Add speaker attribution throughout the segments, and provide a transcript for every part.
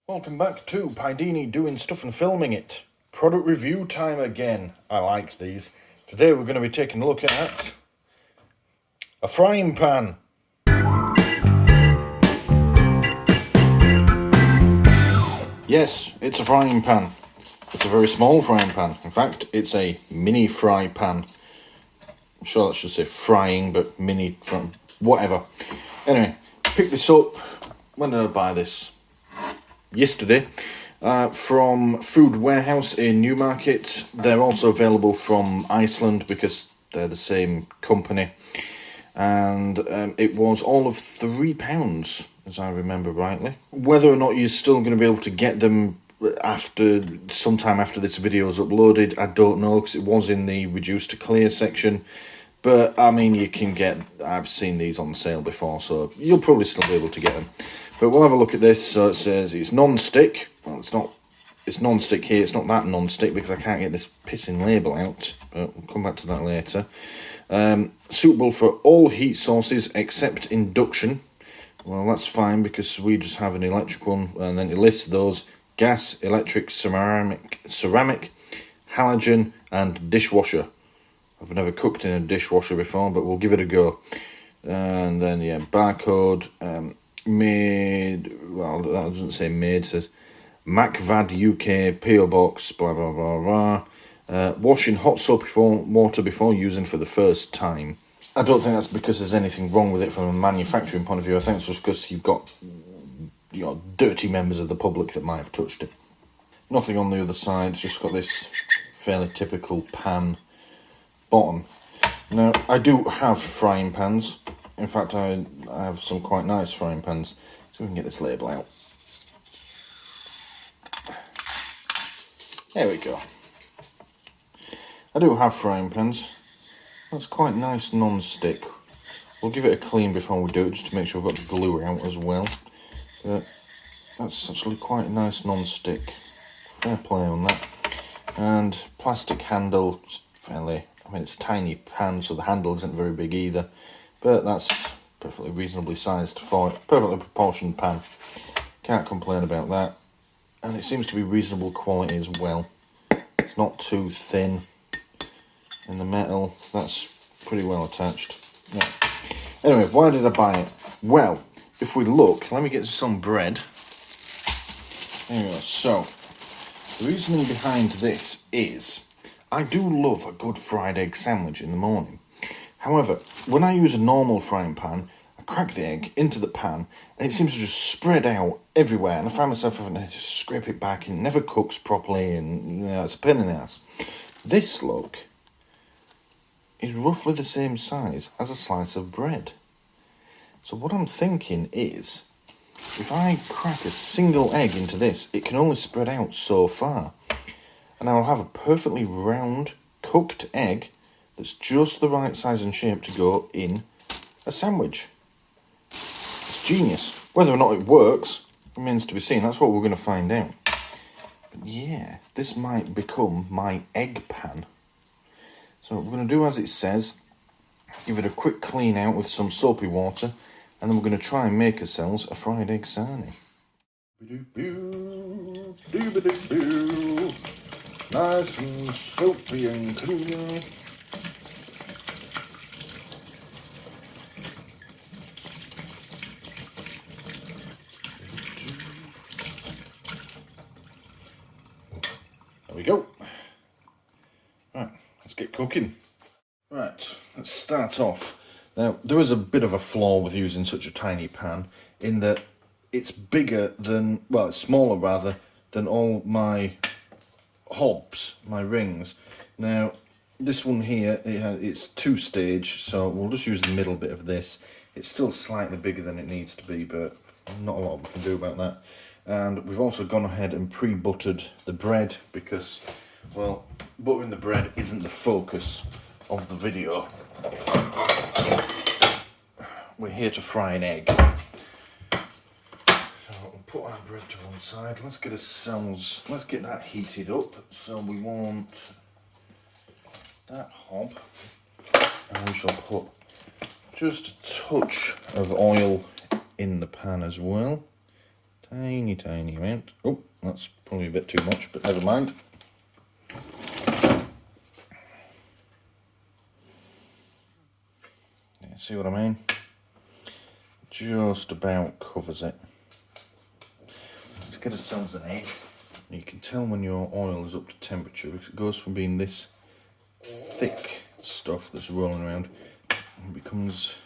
Speaker 1: Welcome back to Pidini Doing Stuff and Filming It. Product review time again. I like these. Today we're going to be taking a look at a frying pan. Yes, it's a frying pan. It's a very small frying pan. In fact, it's a mini fry pan. I'm sure that should say frying, but mini, whatever. Anyway, pick this up. When did I buy this? Yesterday, from Food Warehouse in Newmarket. They're also available from Iceland because they're the same company. And it was all of £3, as I remember rightly. Whether or not you're still going to be able to get them sometime after this video is uploaded, I don't know, because it was in the reduced to clear section. But I mean, you can get, I've seen these on sale before, so you'll probably still be able to get them. But we'll have a look at this. So it says it's non-stick. Well, it's non-stick here. It's not that non-stick because I can't get this pissing label out. But we'll come back to that later. Suitable for all heat sources except induction. Well, that's fine because we just have an electric one. And then it lists those: gas, electric, ceramic, halogen, and dishwasher. I've never cooked in a dishwasher before, but we'll give it a go. And then, yeah, barcode. Made, well, that doesn't say made, it says MacVad UK, PO Box, blah, blah, blah, blah. Wash in hot soapy water before using for the first time. I don't think that's because there's anything wrong with it from a manufacturing point of view. I think it's just because you've got, dirty members of the public that might have touched it. Nothing on the other side, it's just got this fairly typical pan bottom. Now, I do have frying pans. In fact, I have some quite nice frying pans, so we can get this label out. There we go. I do have frying pans. That's quite nice non-stick. We'll give it a clean before we do it, just to make sure we've got the glue out as well. But that's actually quite a nice non-stick. Fair play on that. And plastic handle, fairly, I mean, it's a tiny pan, so the handle isn't very big either. But that's perfectly reasonably sized for it. Perfectly proportioned pan. Can't complain about that. And it seems to be reasonable quality as well. It's not too thin in the metal. That's pretty well attached. Yeah. Anyway, why did I buy it? Well, if we look, let me get some bread. There we go. So, the reasoning behind this is I do love a good fried egg sandwich in the morning. However, when I use a normal frying pan, I crack the egg into the pan and it seems to just spread out everywhere, and I find myself having to just scrape it back and it never cooks properly, and it's a pain in the ass. This, look, is roughly the same size as a slice of bread. So what I'm thinking is, if I crack a single egg into this, it can only spread out so far. And I'll have a perfectly round, cooked egg that's just the right size and shape to go in a sandwich. It's genius. Whether or not it works remains to be seen. That's what we're going to find out. But yeah, this might become my egg pan. So we're going to do as it says. Give it a quick clean out with some soapy water. And then we're going to try and make ourselves a fried egg sarnie. Nice and soapy and clean. There we go. Right, let's get cooking. Right, let's start off. Now, there is a bit of a flaw with using such a tiny pan in that it's bigger than, well, it's smaller rather, than all my hobs, my rings. Now, this one here, it's two-stage, so we'll just use the middle bit of this. It's still slightly bigger than it needs to be, but not a lot we can do about that. And we've also gone ahead and pre-buttered the bread because, well, buttering the bread isn't the focus of the video. We're here to fry an egg. So we'll put our bread to one side. Let's get that heated up. So we want that hob, and we shall put just a touch of oil in the pan as well. Tiny amount. Oh, that's probably a bit too much, but never mind. Yeah, see what I mean? Just about covers it. Let's get ourselves an egg. You can tell when your oil is up to temperature because it goes from being this thick stuff that's rolling around and becomes,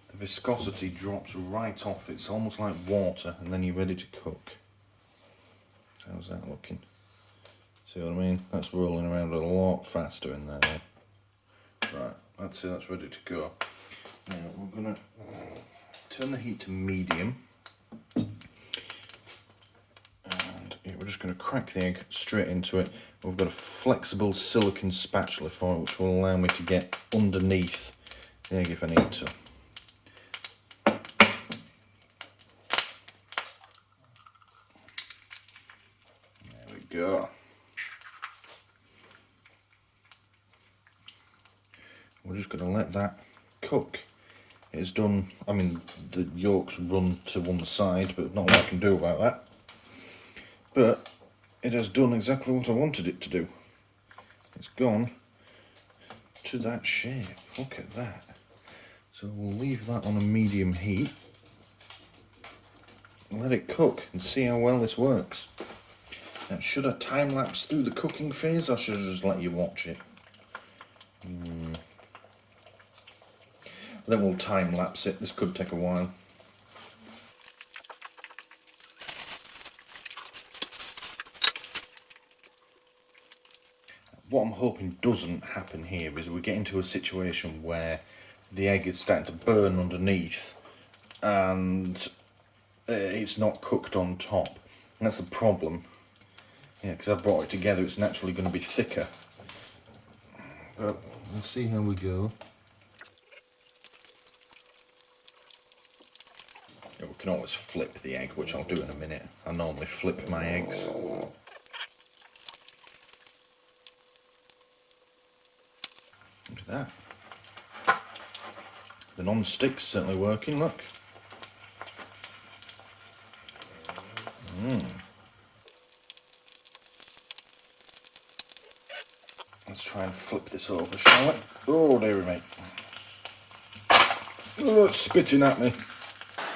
Speaker 1: the viscosity drops right off. It's almost like water, and then you're ready to cook. How's that looking? See what I mean? That's rolling around a lot faster in there now. Right, that's it, that's ready to go. Now we're going to turn the heat to medium. We're just going to crack the egg straight into it. We've got a flexible silicone spatula for it, which will allow me to get underneath the egg if I need to. There we go. We're just going to let that cook. It's done, I mean, the yolks run to one side, but not a lot I can do about that. But it has done exactly what I wanted it to do. It's gone to that shape. Look at that. So we'll leave that on a medium heat and let it cook and see how well this works. Now, should I time lapse through the cooking phase, or should I just let you watch it? Then we'll time lapse it. This could take a while. What I'm hoping doesn't happen here is we get into a situation where the egg is starting to burn underneath and it's not cooked on top. And that's the problem. Yeah, because I brought it together, it's naturally going to be thicker. But we'll see how we go. Yeah, we can always flip the egg, which I'll do in a minute. I normally flip my eggs. Look at that. The non-stick's certainly working, look. Let's try and flip this over, shall we? Oh, dearie me. Oh, it's spitting at me.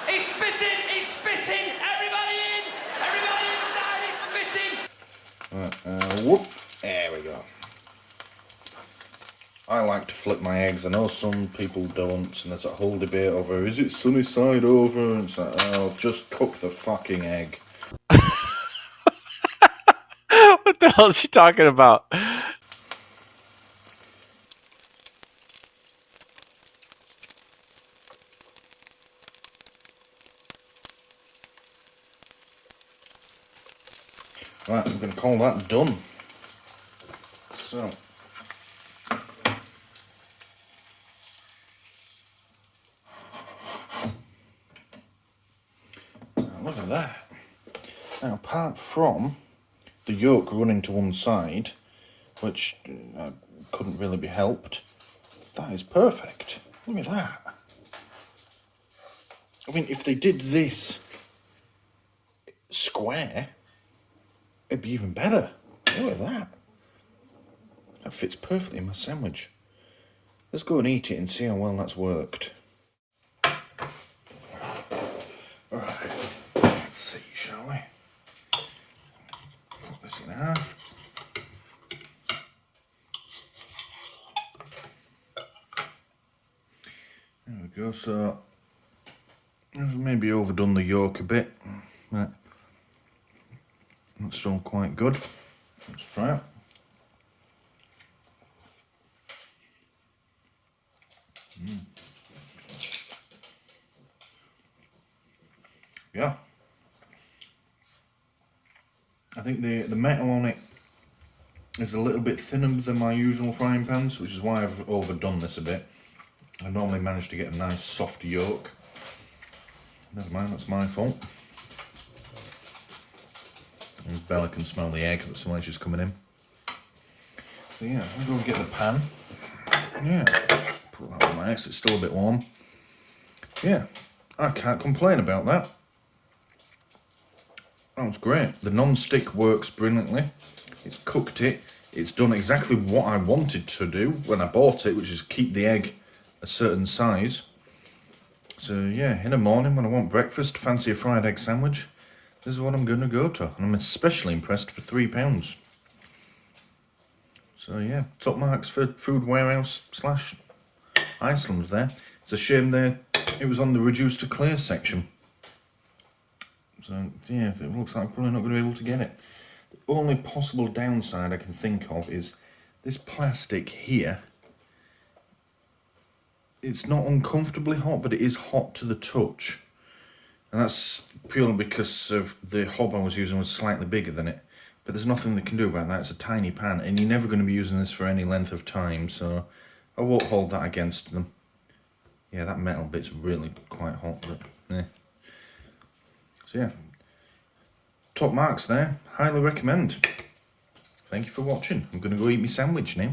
Speaker 2: He's spitting! He's spitting! Everybody in! Everybody inside! He's spitting!
Speaker 1: Right, whoop. There we go. I like to flip my eggs. I know some people don't, and there's a whole debate over, is it sunny side over? And it's like, oh, just cook the fucking egg.
Speaker 3: What the hell is he talking about?
Speaker 1: Right, I'm going to call that done. So, look at that. Now, apart from the yolk running to one side, which couldn't really be helped, that is perfect. Look at that. I mean, if they did this square, it'd be even better. Look at that. That fits perfectly in my sandwich. Let's go and eat it and see how well that's worked. Alright, let's see, shall we? Put this in half. There we go, so I've maybe overdone the yolk a bit, but that's still quite good. Let's try it. Yeah. I think the metal on it is a little bit thinner than my usual frying pans, which is why I've overdone this a bit. I normally manage to get a nice soft yolk. Never mind, that's my fault. And Bella can smell the egg that someone's just coming in. So yeah, I'll go and get the pan. Yeah, put that on nice, it's still a bit warm. Yeah, I can't complain about that. That was great. The non-stick works brilliantly. It's cooked it. It's done exactly what I wanted to do when I bought it, which is keep the egg a certain size. So yeah, in the morning when I want breakfast, fancy a fried egg sandwich, this is what I'm going to go to. And I'm especially impressed for £3. So yeah, top marks for Food Warehouse / Iceland there. It's a shame it was on the reduced to clear section. So yeah, it looks like I'm probably not going to be able to get it. The only possible downside I can think of is this plastic here. It's not uncomfortably hot, but it is hot to the touch. And that's purely because of the hob I was using was slightly bigger than it. But there's nothing they can do about that. It's a tiny pan, and you're never going to be using this for any length of time, so I won't hold that against them. Yeah, that metal bit's really quite hot, but yeah. So yeah, top marks there. Highly recommend. Thank you for watching. I'm going to go eat my sandwich now.